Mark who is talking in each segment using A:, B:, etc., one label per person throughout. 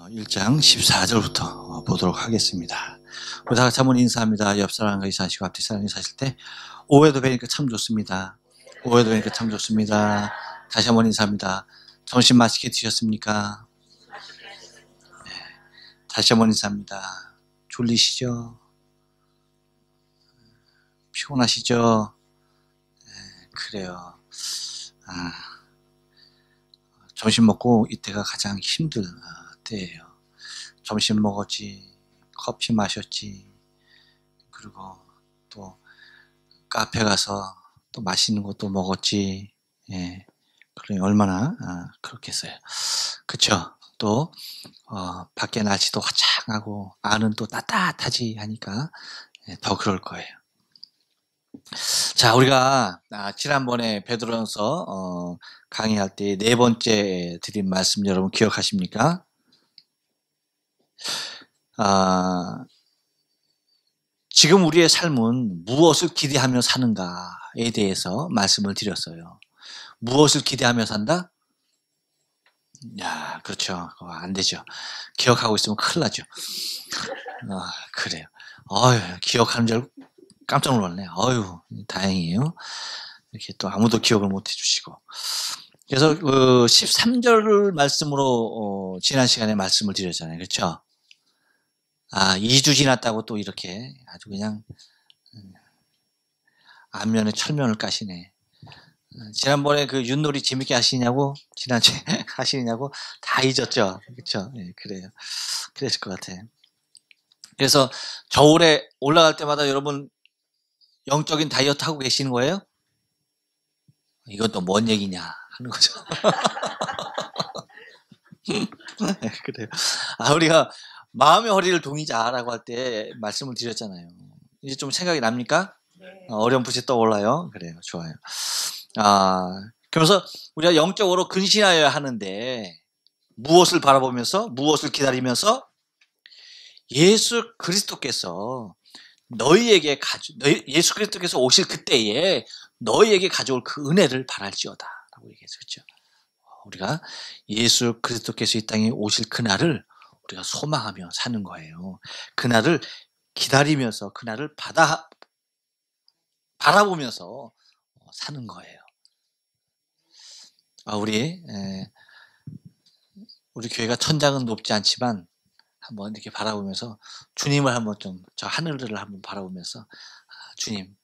A: 1장 14절부터 보도록 하겠습니다. 우리 다 같이 한번 인사합니다. 옆 사람과 인사하시고 앞뒤 사람과 인사하실 때 오해도 뵈니까 참 좋습니다. 오해도 뵈니까 참 좋습니다. 다시 한번 인사합니다. 점심 맛있게 드셨습니까? 네. 다시 한번 인사합니다. 졸리시죠? 피곤하시죠? 네, 그래요. 점심 먹고 이때가 가장 힘들 때예요. 점심 먹었지, 커피 마셨지, 그리고 또 카페 가서 또 맛있는 것도 먹었지. 예, 그러니 얼마나 그렇겠어요. 그쵸? 또 밖에 날씨도 화창하고 안은 또 따뜻하지 하니까 더 그럴 거예요. 자, 우리가 지난번에 베드로전서 강의할 때 네 번째 드린 말씀 여러분 기억하십니까? 지금 우리의 삶은 무엇을 기대하며 사는가에 대해서 말씀을 드렸어요. 무엇을 기대하며 산다? 야, 그렇죠. 안 되죠. 기억하고 있으면 큰일 나죠. 그래요. 기억하는 줄 깜짝 놀랐네. 다행이에요. 이렇게 또 아무도 기억을 못 해주시고. 그래서 13절 말씀으로 지난 시간에 말씀을 드렸잖아요. 그렇죠? 2주 지났다고 또 이렇게 아주 그냥 안면에 철면을 까시네. 지난번에 그 윷놀이 재밌게 하시냐고, 지난주에 하시냐고 다 잊었죠. 그렇죠? 네, 그래요. 그랬을 것 같아. 그래서 겨울에 올라갈 때마다 여러분 영적인 다이어트 하고 계시는 거예요? 이건 또 뭔 얘기냐 하는 거죠. 네, 그래요. 우리가 마음의 허리를 동이자라고 할 때 말씀을 드렸잖아요. 이제 좀 생각이 납니까? 네. 어렴풋이 떠올라요. 그래요. 좋아요. 그래서 우리가 영적으로 근신하여야 하는데 무엇을 바라보면서 무엇을 기다리면서 예수 그리스도께서 예수 그리스도께서 오실 그때에 너희에게 가져올 그 은혜를 바랄지어다 라고 얘기했었죠. 우리가 예수 그리스도께서 이 땅에 오실 그날을 우리가 소망하며 사는 거예요. 그날을 기다리면서 그날을 바라보면서 사는 거예요. 우리 교회가 천장은 높지 않지만 한번 이렇게 바라보면서 주님을 한번 저 하늘을 한번 바라보면서 주님,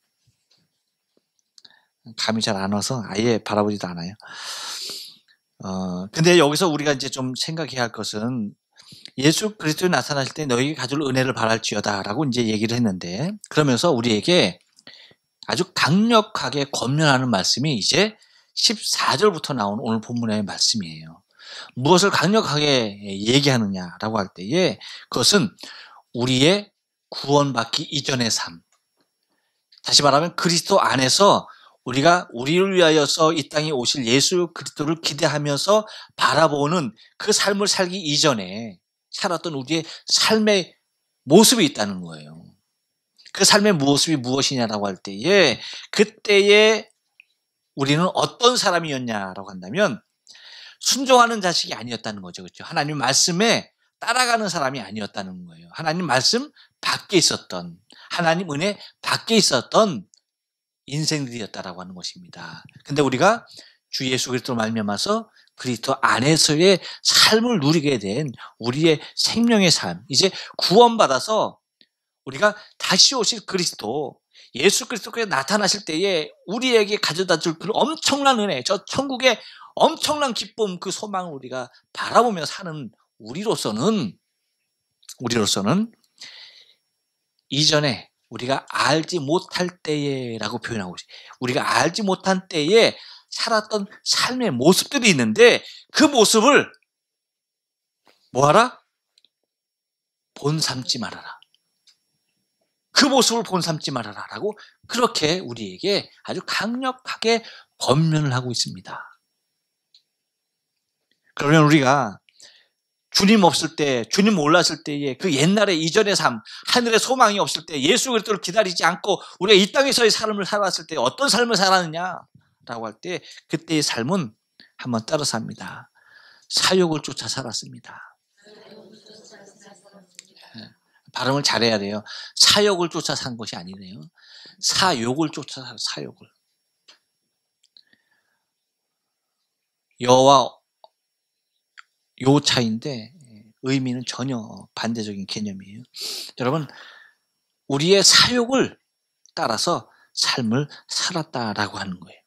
A: 감이 잘 안 와서 아예 바라보지도 않아요. 근데 여기서 우리가 이제 좀 생각해야 할 것은 예수 그리스도에 나타나실 때 너희에게 가져올 은혜를 바랄지어다 라고 이제 얘기를 했는데, 그러면서 우리에게 아주 강력하게 권면하는 말씀이 이제 14절부터 나온 오늘 본문의 말씀이에요. 무엇을 강력하게 얘기하느냐라고 할 때에 그것은 우리의 구원받기 이전의 삶, 다시 말하면 그리스도 안에서 우리가 우리를 위하여서 이 땅에 오실 예수 그리스도를 기대하면서 바라보는 그 삶을 살기 이전에 살았던 우리의 삶의 모습이 있다는 거예요. 그 삶의 모습이 무엇이냐라고 할 때에 그때에 우리는 어떤 사람이었냐라고 한다면 순종하는 자식이 아니었다는 거죠. 그렇죠? 하나님 말씀에 따라가는 사람이 아니었다는 거예요. 하나님 말씀 밖에 있었던, 하나님 은혜 밖에 있었던 인생들이었다라고 하는 것입니다. 근데 우리가 주 예수 그리스도로 말미암아서 그리스도 안에서의 삶을 누리게 된 우리의 생명의 삶, 이제 구원받아서 우리가 다시 오실 그리스도, 예수 그리스도께서 나타나실 때에 우리에게 가져다 줄 그 엄청난 은혜, 저 천국의 엄청난 기쁨, 그 소망을 우리가 바라보며 사는 우리로서는 이전에 우리가 알지 못할 때에라고 표현하고 있어요. 우리가 알지 못한 때에 살았던 삶의 모습들이 있는데 그 모습을 뭐하라? 본삼지 말아라. 그 모습을 본삼지 말아라 라고 그렇게 우리에게 아주 강력하게 권면을 하고 있습니다. 그러면 우리가 주님 없을 때, 주님 몰랐을 때의 그 옛날의 이전의 삶, 하늘의 소망이 없을 때, 예수 그리스도를 기다리지 않고 우리가 이 땅에서의 삶을 살았을 때 어떤 삶을 살았느냐라고 할 때 그때의 삶은 한번 따라서 합니다. 사욕을 쫓아 살았습니다. 발음을 잘해야 돼요. 사욕을 쫓아 산 것이 아니네요. 사욕을 쫓아 산 사욕을. 여와 요 차이인데 의미는 전혀 반대적인 개념이에요. 여러분, 우리의 사욕을 따라서 삶을 살았다라고 하는 거예요.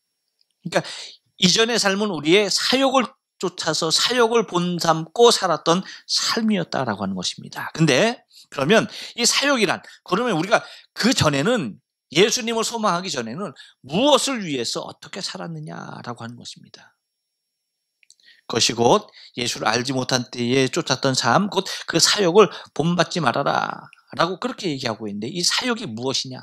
A: 그러니까 이전의 삶은 우리의 사욕을 쫓아서 사욕을 본삼고 살았던 삶이었다라고 하는 것입니다. 근데 그러면 이 사욕이란, 그러면 우리가 그 전에는, 예수님을 소망하기 전에는 무엇을 위해서 어떻게 살았느냐라고 하는 것입니다. 그것이 곧 예수를 알지 못한 때에 쫓았던 삶, 곧 그 사욕을 본받지 말아라 라고 그렇게 얘기하고 있는데, 이 사욕이 무엇이냐?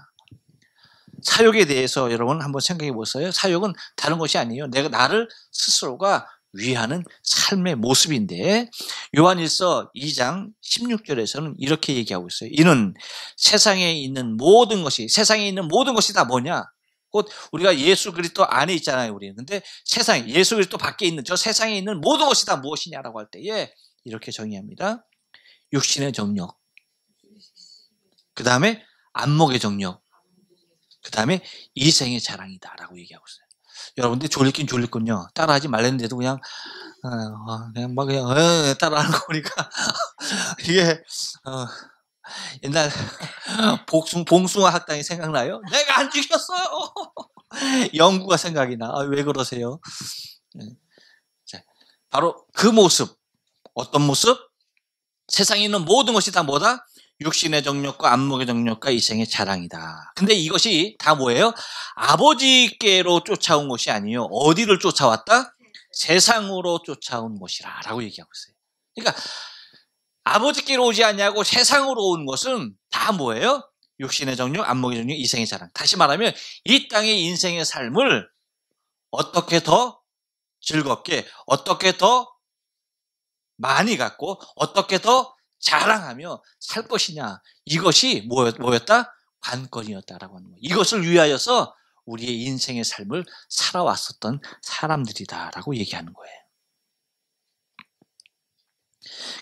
A: 사욕에 대해서 여러분 한번 생각해 보세요. 사욕은 다른 것이 아니에요. 나를 스스로가 위하는 삶의 모습인데, 요한일서 2장 16절에서는 이렇게 얘기하고 있어요. 이는 세상에 있는 모든 것이 다 뭐냐? 곧 우리가 예수 그리스도 안에 있잖아요, 우리는. 근데 예수 그리스도 밖에 있는 저 세상에 있는 모든 것이 다 무엇이냐라고 할 때에 이렇게 정의합니다. 육신의 정욕, 그 다음에 안목의 정욕, 그 다음에 이생의 자랑이다라고 얘기하고 있어요. 여러분들 졸리긴 졸리군요. 따라하지 말랬는데도 그냥 따라하는 거 보니까 이게 옛날 봉숭아 학당이 생각나요? 내가 안 죽였어요. 영구가 생각이 나. 왜 그러세요? 자, 바로 그 모습. 어떤 모습? 세상에 있는 모든 것이 다 뭐다? 육신의 정욕과 안목의 정욕과 이생의 자랑이다. 근데 이것이 다 뭐예요? 아버지께로 쫓아온 것이 아니에요. 어디를 쫓아왔다? 세상으로 쫓아온 것이라 라고 얘기하고 있어요. 그러니까 아버지께로 오지 않냐고 세상으로 온 것은 다 뭐예요? 육신의 정욕, 안목의 정욕, 이생의 자랑. 다시 말하면 이 땅의 인생의 삶을 어떻게 더 즐겁게, 어떻게 더 많이 갖고, 어떻게 더 자랑하며 살 것이냐. 이것이 뭐였다? 관건이었다라고 하는 거예요. 이것을 위하여서 우리의 인생의 삶을 살아왔었던 사람들이다라고 얘기하는 거예요.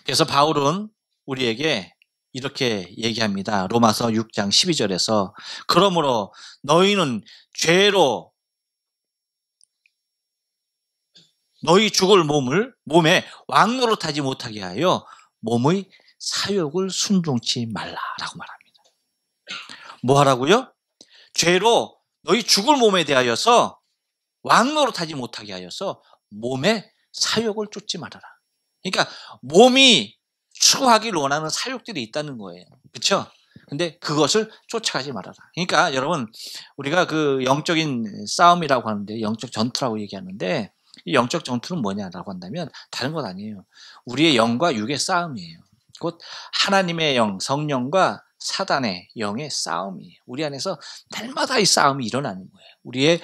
A: 그래서 바울은 우리에게 이렇게 얘기합니다. 로마서 6장 12절에서 그러므로 너희는 죄로 너희 죽을 몸에 왕노릇하지 못하게 하여 몸의 사욕을 순종치 말라라고 말합니다. 뭐 하라고요? 죄로 너희 죽을 몸에 대하여서 왕노릇하지 못하게 하여서 몸의 사욕을 쫓지 말아라. 그러니까 몸이 추구하길 원하는 사욕들이 있다는 거예요. 그렇죠? 근데 그것을 쫓아가지 말아라. 그러니까 여러분, 우리가 그 영적인 싸움이라고 하는데, 영적 전투라고 얘기하는데, 이 영적 전투는 뭐냐라고 한다면 다른 것 아니에요. 우리의 영과 육의 싸움이에요. 곧 하나님의 영, 성령과 사단의 영의 싸움이에요. 우리 안에서 날마다 이 싸움이 일어나는 거예요. 우리의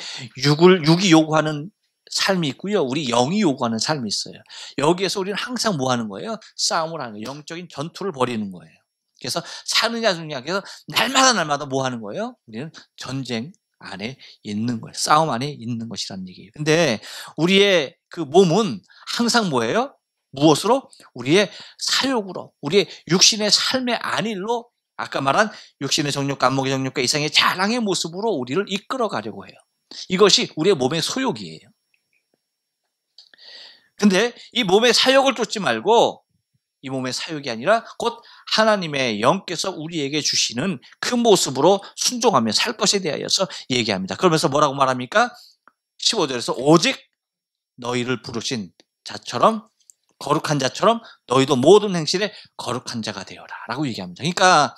A: 육이 요구하는 삶이 있고요. 우리 영이 요구하는 삶이 있어요. 여기에서 우리는 항상 뭐 하는 거예요? 싸움을 하는 거예요. 영적인 전투를 벌이는 거예요. 그래서 사느냐 죽느냐, 그래서 날마다 뭐 하는 거예요? 우리는 전쟁 안에 있는 거예요. 싸움 안에 있는 것이라는 얘기예요. 근데 우리의 그 몸은 항상 뭐예요? 무엇으로? 우리의 사욕으로, 우리의 육신의 삶의 안일로, 아까 말한 육신의 정욕과 안목의 정욕과 이생의 자랑의 모습으로 우리를 이끌어 가려고 해요. 이것이 우리의 몸의 소욕이에요. 근데 이 몸의 사욕을 쫓지 말고, 이 몸의 사욕이 아니라 곧 하나님의 영께서 우리에게 주시는 그 모습으로 순종하며 살 것에 대하여서 얘기합니다. 그러면서 뭐라고 말합니까? 15절에서 오직 너희를 부르신 자처럼, 거룩한 자처럼 너희도 모든 행실에 거룩한 자가 되어라 라고 얘기합니다. 그러니까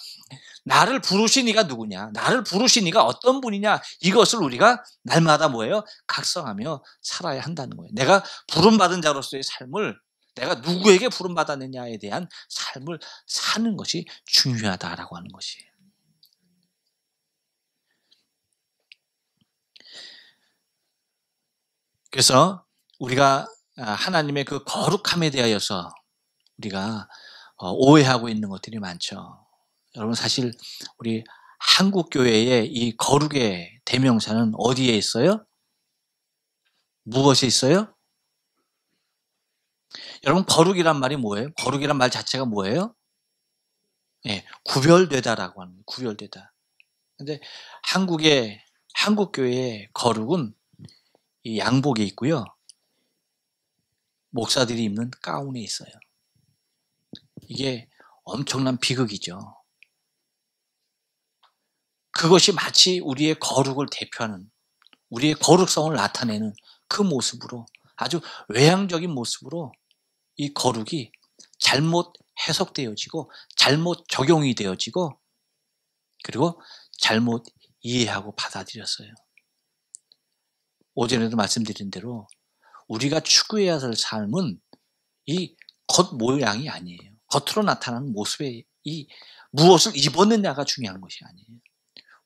A: 나를 부르신 이가 누구냐, 나를 부르신 이가 어떤 분이냐, 이것을 우리가 날마다 뭐예요? 각성하며 살아야 한다는 거예요. 내가 부름받은 자로서의 삶을, 내가 누구에게 부름받았느냐에 대한 삶을 사는 것이 중요하다라고 하는 것이에요. 그래서 우리가 하나님의 그 거룩함에 대하여서 우리가 오해하고 있는 것들이 많죠. 여러분, 사실 우리 한국 교회의 이 거룩의 대명사는 어디에 있어요? 무엇이 있어요? 여러분, 거룩이란 말이 뭐예요? 거룩이란 말 자체가 뭐예요? 예, 구별되다라고 하는 거예요. 구별되다. 근데 한국 교회의 거룩은 이 양복에 있고요. 목사들이 입는 가운에 있어요. 이게 엄청난 비극이죠. 그것이 마치 우리의 거룩을 대표하는, 우리의 거룩성을 나타내는 그 모습으로, 아주 외향적인 모습으로 이 거룩이 잘못 해석되어지고 잘못 적용이 되어지고 그리고 잘못 이해하고 받아들였어요. 오전에도 말씀드린 대로 우리가 추구해야 할 삶은 이 겉모양이 아니에요. 겉으로 나타나는 모습에 이 무엇을 입었느냐가 중요한 것이 아니에요.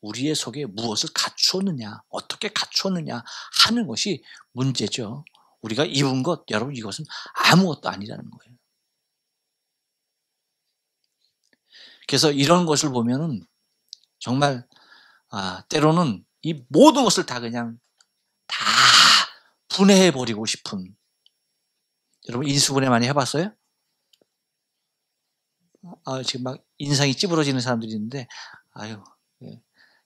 A: 우리의 속에 무엇을 갖추었느냐, 어떻게 갖추었느냐 하는 것이 문제죠. 우리가 입은 것, 여러분, 이것은 아무것도 아니라는 거예요. 그래서 이런 것을 보면은 정말 때로는 이 모든 것을 다 그냥 다 분해해버리고 싶은, 여러분 인수분해 많이 해봤어요? 지금 막 인상이 찌부러지는 사람들이 있는데,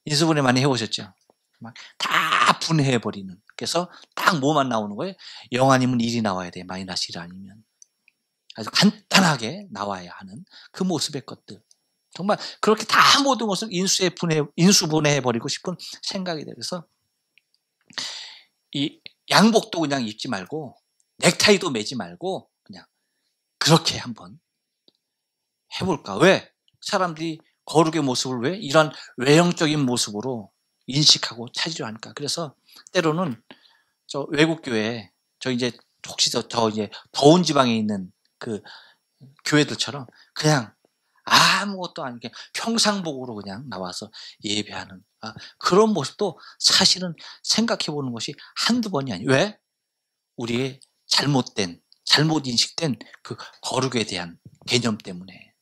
A: 인수분해 많이 해보셨죠? 막 다 분해해버리는. 그래서 딱 뭐만 나오는 거예요? 0 아니면 1이 나와야 돼. 마이너스 1 아니면. 아주 간단하게 나와야 하는 그 모습의 것들. 정말 그렇게 다 모든 것을 인수분해해버리고 싶은 생각이 돼서 이 양복도 그냥 입지 말고 넥타이도 매지 말고 그냥 그렇게 한번 해볼까? 왜? 사람들이 거룩의 모습을 왜? 이런 외형적인 모습으로 인식하고 찾으려 하니까. 그래서 때로는 저 외국 교회, 저 이제 혹시 저 이제 더운 지방에 있는 그 교회들처럼 그냥 아무것도 아니게 평상복으로 그냥 나와서 예배하는 그런 모습도 사실은 생각해 보는 것이 한두 번이 아니에요. 왜? 우리의 잘못 인식된 그 거룩에 대한 개념 때문에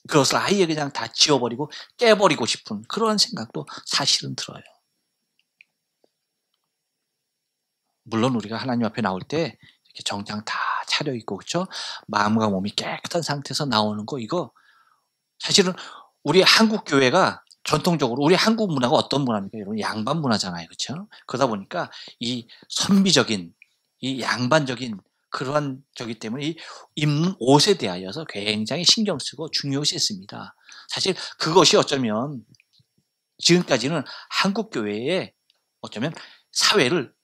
A: 그것을 아예 그냥 다 지워버리고 깨버리고 싶은 그런 생각도 사실은 들어요. 물론 우리가 하나님 앞에 나올 때 이렇게 정장 다 차려입고, 그렇죠? 마음과 몸이 깨끗한 상태에서 나오는 거, 이거 사실은 우리 한국 교회가 전통적으로, 우리 한국 문화가 어떤 문화입니까? 여러분, 양반 문화잖아요. 그렇죠? 그러다 보니까 이 선비적인, 이 양반적인 그러한 저기 때문에 이 입는 옷에 대하여서 굉장히 신경 쓰고 중요시했습니다. 사실 그것이 어쩌면 지금까지는 한국 교회의 어쩌면 사회를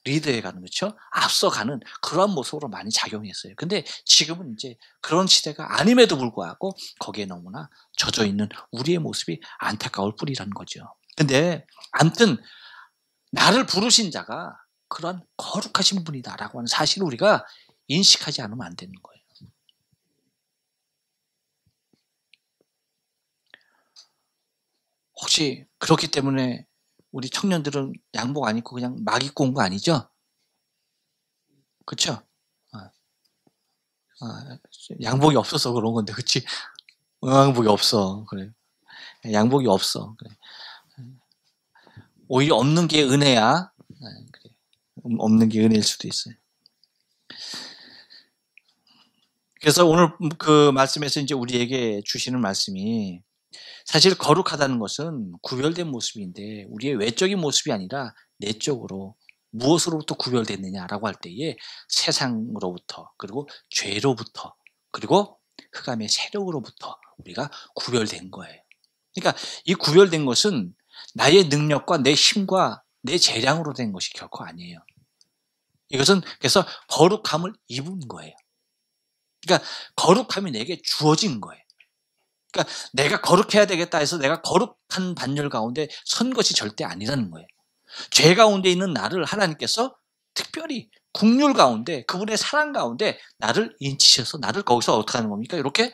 A: 리드해가는, 그렇죠? 앞서가는 그러한 모습으로 많이 작용했어요. 근데 지금은 이제 그런 시대가 아님에도 불구하고 거기에 너무나 젖어 있는 우리의 모습이 안타까울 뿐이라는 거죠. 근데 아무튼 나를 부르신 자가 그런 거룩하신 분이다라고 하는 사실을 우리가 인식하지 않으면 안 되는 거예요. 혹시 그렇기 때문에 우리 청년들은 양복 안 입고 그냥 막 입고 온 거 아니죠? 그렇죠? 양복이 없어서 그런 건데, 그렇지? 양복이 없어. 그래. 양복이 없어. 그래. 오히려 없는 게 은혜야. 그래. 없는 게 은혜일 수도 있어요. 그래서 오늘 그 말씀에서 이제 우리에게 주시는 말씀이, 사실 거룩하다는 것은 구별된 모습인데 우리의 외적인 모습이 아니라 내적으로 무엇으로부터 구별됐느냐라고 할 때에 세상으로부터, 그리고 죄로부터, 그리고 흑암의 세력으로부터 우리가 구별된 거예요. 그러니까 이 구별된 것은 나의 능력과 내 힘과 내 재량으로 된 것이 결코 아니에요. 이것은 그래서 거룩함을 입은 거예요. 그러니까 거룩함이 내게 주어진 거예요. 그러니까 내가 거룩해야 되겠다 해서 내가 거룩한 반열 가운데 선 것이 절대 아니라는 거예요. 죄 가운데 있는 나를 하나님께서 특별히 국률 가운데, 그분의 사랑 가운데 나를 인치셔서 나를 거기서 어떻게 하는 겁니까? 이렇게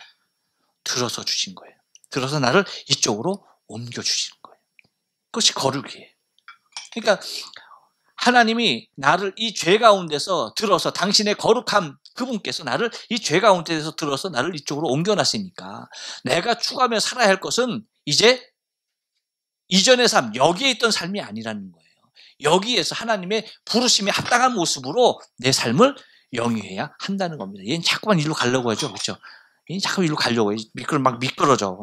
A: 들어서 주신 거예요. 들어서 나를 이쪽으로 옮겨주시는 거예요. 그것이 거룩이에요. 그러니까 하나님이 나를 이 죄 가운데서 들어서, 당신의 거룩함, 그분께서 나를 이 죄 가운데서 들어서 나를 이쪽으로 옮겨놨으니까 내가 추구하며 살아야 할 것은 이제 이전의 삶, 여기에 있던 삶이 아니라는 거예요. 여기에서 하나님의 부르심에 합당한 모습으로 내 삶을 영위해야 한다는 겁니다. 얘는 자꾸만 일로 가려고 하죠. 그렇죠? 자꾸 이리로 가려고 막 미끄러져.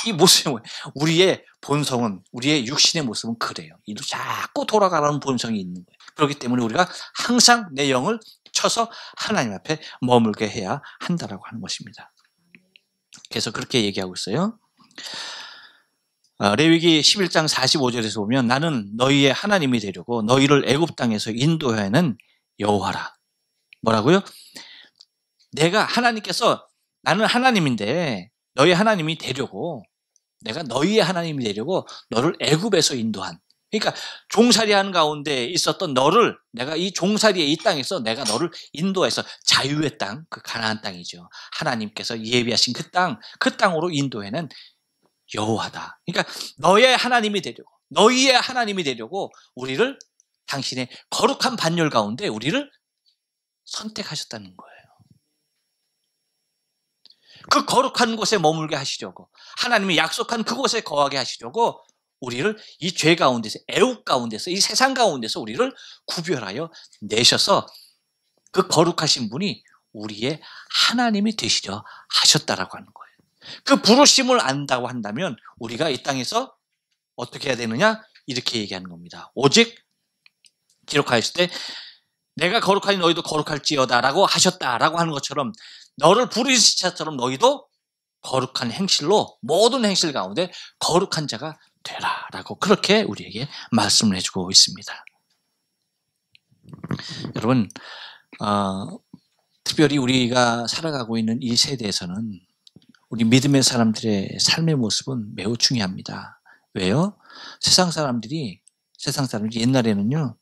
A: 이 모습은 우리의 본성은 우리의 육신의 모습은 그래요. 이리로 자꾸 돌아가라는 본성이 있는 거예요. 그렇기 때문에 우리가 항상 내 영을 쳐서 하나님 앞에 머물게 해야 한다라고 하는 것입니다. 그래서 그렇게 얘기하고 있어요. 레위기 11장 45절에서 보면 나는 너희의 하나님이 되려고 너희를 애굽 땅에서 인도하는 여호와라. 뭐라고요? 내가 하나님께서 나는 하나님인데 너희 하나님이 되려고 내가 너희의 하나님이 되려고 너를 애굽에서 인도한 그러니까 종살이하는 가운데 있었던 너를 내가 이 종살이의 이 땅에서 내가 너를 인도해서 자유의 땅, 그 가나안 땅이죠. 하나님께서 예비하신 그 땅으로 인도해는 여호와다. 그러니까 너의 하나님이 되려고 너희의 하나님이 되려고 우리를 당신의 거룩한 반열 가운데 우리를 선택하셨다는 거예요. 그 거룩한 곳에 머물게 하시려고 하나님이 약속한 그곳에 거하게 하시려고 우리를 이 죄 가운데서 애국 가운데서 이 세상 가운데서 우리를 구별하여 내셔서 그 거룩하신 분이 우리의 하나님이 되시려 하셨다라고 하는 거예요. 그 부르심을 안다고 한다면 우리가 이 땅에서 어떻게 해야 되느냐? 이렇게 얘기하는 겁니다. 오직 기록하였을 때 내가 거룩하니 너희도 거룩할지어다라고 하셨다라고 하는 것처럼 너를 부르신 자처럼 너희도 거룩한 행실로 모든 행실 가운데 거룩한 자가 되라라고 그렇게 우리에게 말씀을 해주고 있습니다. 여러분 특별히 우리가 살아가고 있는 이 세대에서는 우리 믿음의 사람들의 삶의 모습은 매우 중요합니다. 왜요? 세상 사람들이 옛날에는요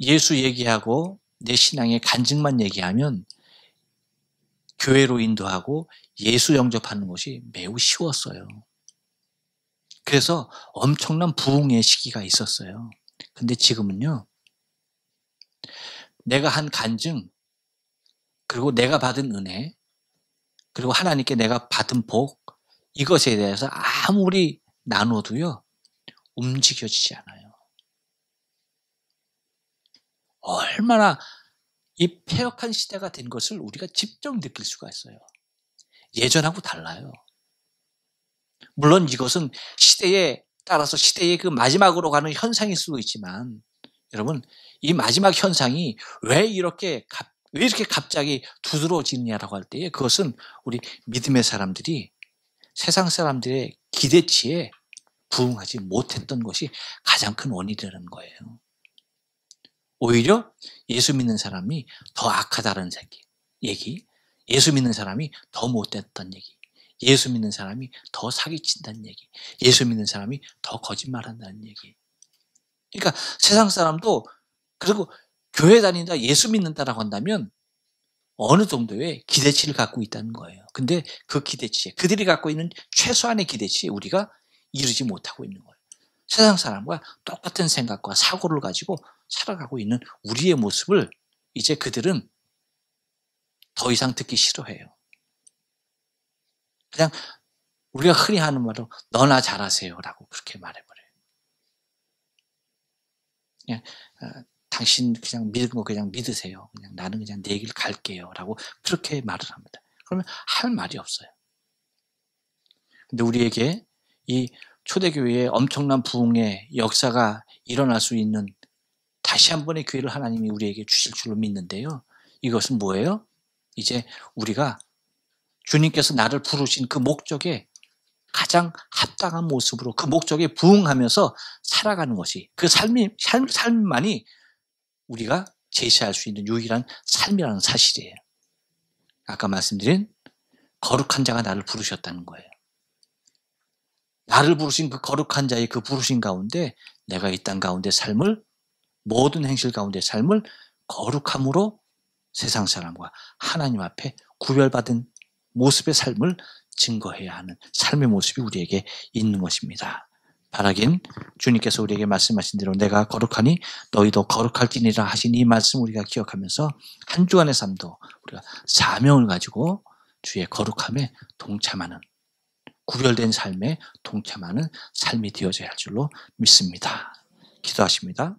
A: 예수 얘기하고 내 신앙의 간증만 얘기하면 교회로 인도하고 예수 영접하는 것이 매우 쉬웠어요. 그래서 엄청난 부흥의 시기가 있었어요. 근데 지금은요 내가 한 간증 그리고 내가 받은 은혜 그리고 하나님께 내가 받은 복 이것에 대해서 아무리 나눠도요 움직여지지 않아요. 얼마나 이 폐역한 시대가 된 것을 우리가 직접 느낄 수가 있어요. 예전하고 달라요. 물론 이것은 시대에 따라서 시대의 그 마지막으로 가는 현상일 수도 있지만 여러분 이 마지막 현상이 왜 이렇게 갑자기 두드러지느냐라고 할 때에 그것은 우리 믿음의 사람들이 세상 사람들의 기대치에 부응하지 못했던 것이 가장 큰 원인이라는 거예요. 오히려 예수 믿는 사람이 더 악하다는 얘기, 예수 믿는 사람이 더 못됐다는 얘기, 예수 믿는 사람이 더 사기친다는 얘기, 예수 믿는 사람이 더 거짓말한다는 얘기. 그러니까 세상 사람도 그리고 교회 다닌다, 예수 믿는다라고 한다면 어느 정도의 기대치를 갖고 있다는 거예요. 근데 그 기대치에 그들이 갖고 있는 최소한의 기대치에 우리가 이르지 못하고 있는 거예요. 세상 사람과 똑같은 생각과 사고를 가지고 살아가고 있는 우리의 모습을 이제 그들은 더 이상 듣기 싫어해요. 그냥 우리가 흔히 하는 말로 너나 잘하세요라고 그렇게 말해버려요. 그냥 당신 그냥 믿은 거 그냥 믿으세요. 그냥 나는 그냥 내 길 갈게요라고 그렇게 말을 합니다. 그러면 할 말이 없어요. 근데 우리에게 이 초대교회의 엄청난 부흥의 역사가 일어날 수 있는 다시 한 번의 기회를 하나님이 우리에게 주실 줄로 믿는데요. 이것은 뭐예요? 이제 우리가 주님께서 나를 부르신 그 목적에 가장 합당한 모습으로 그 목적에 부응하면서 살아가는 것이 그 삶만이 우리가 제시할 수 있는 유일한 삶이라는 사실이에요. 아까 말씀드린 거룩한 자가 나를 부르셨다는 거예요. 나를 부르신 그 거룩한 자의 그 부르신 가운데 내가 이 땅 가운데 삶을 모든 행실 가운데 삶을 거룩함으로 세상 사람과 하나님 앞에 구별받은 모습의 삶을 증거해야 하는 삶의 모습이 우리에게 있는 것입니다. 바라긴 주님께서 우리에게 말씀하신 대로 내가 거룩하니 너희도 거룩할지니라 하신 이 말씀 우리가 기억하면서 한 주간의 삶도 우리가 사명을 가지고 주의 거룩함에 동참하는 구별된 삶에 동참하는 삶이 되어져야 할 줄로 믿습니다. 기도하십니다.